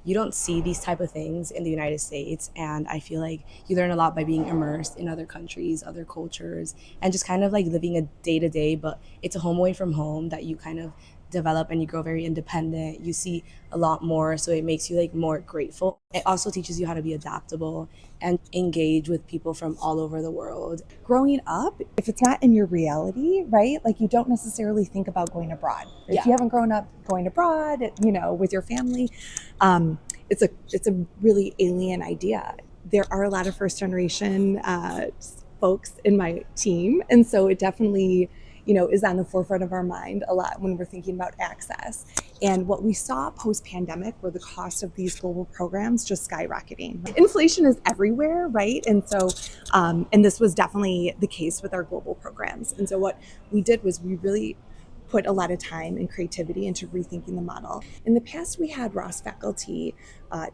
you don't see these type of things in the United States. And I feel like you learn a lot by being immersed in other countries, other cultures, and just kind of like living a day to day, but it's a home away from home that you kind of develop and you grow very independent. You see a lot more, so it makes you like more grateful. It also teaches you how to be adaptable and engage with people from all over the world. Growing up, if it's not in your reality, right? Like you don't necessarily think about going abroad. If Yeah. you haven't grown up going abroad, with your family, it's a really alien idea. There are a lot of first generation folks in my team, and so it definitely is on the forefront of our mind a lot when we're thinking about access. And what we saw post pandemic were the cost of these global programs just skyrocketing. Inflation is everywhere, right? And so, and this was definitely the case with our global programs. And so, what we did was we really put a lot of time and creativity into rethinking the model. In the past, we had Ross faculty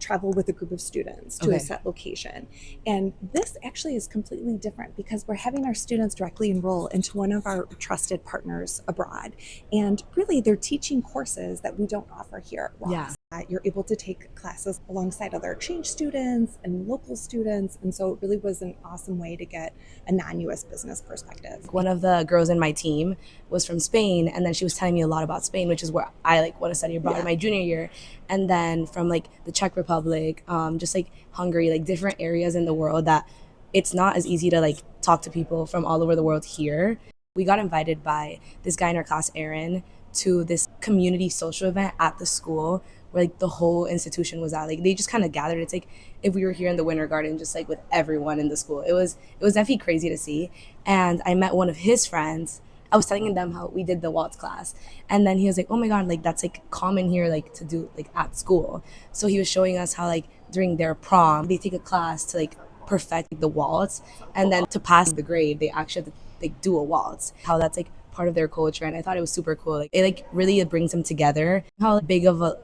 travel with a group of students to a set location. And this actually is completely different because we're having our students directly enroll into one of our trusted partners abroad. And really, they're teaching courses that we don't offer here at Ross. Yeah. You're able to take classes alongside other exchange students and local students. And so it really was an awesome way to get a non-US business perspective. One of the girls in my team was from Spain, and then she was telling me a lot about Spain, which is where I like want to study abroad in my junior year. And then from like the Czech Republic, just like Hungary, like different areas in the world that it's not as easy to like talk to people from all over the world here. We got invited by this guy in our class, Aaron, to this community social event at the school where like the whole institution was at. Like they just kind of gathered. It's like if we were here in the Winter Garden, just like with everyone in the school. It was definitely crazy to see. And I met one of his friends. I was telling them how we did the waltz class, and then he was like, "Oh my god, like that's like common here, like to do like at school." So he was showing us how like during their prom they take a class to like perfect the waltz, and then to pass the grade they actually have to like do a waltz. How that's like part of their culture, and I thought it was super cool. Like it like really brings them together. How big of a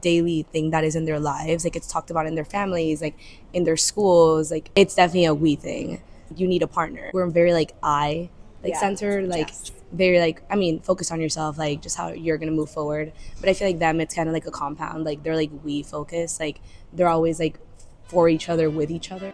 daily thing that is in their lives, like it's talked about in their families, like in their schools. Like it's definitely a we thing. You need a partner. We're very like centered, like very like, I mean, focus on yourself, like just how you're gonna move forward. But I feel like them, it's kind of like a compound. Like they're like we focus, like they're always like for each other, with each other.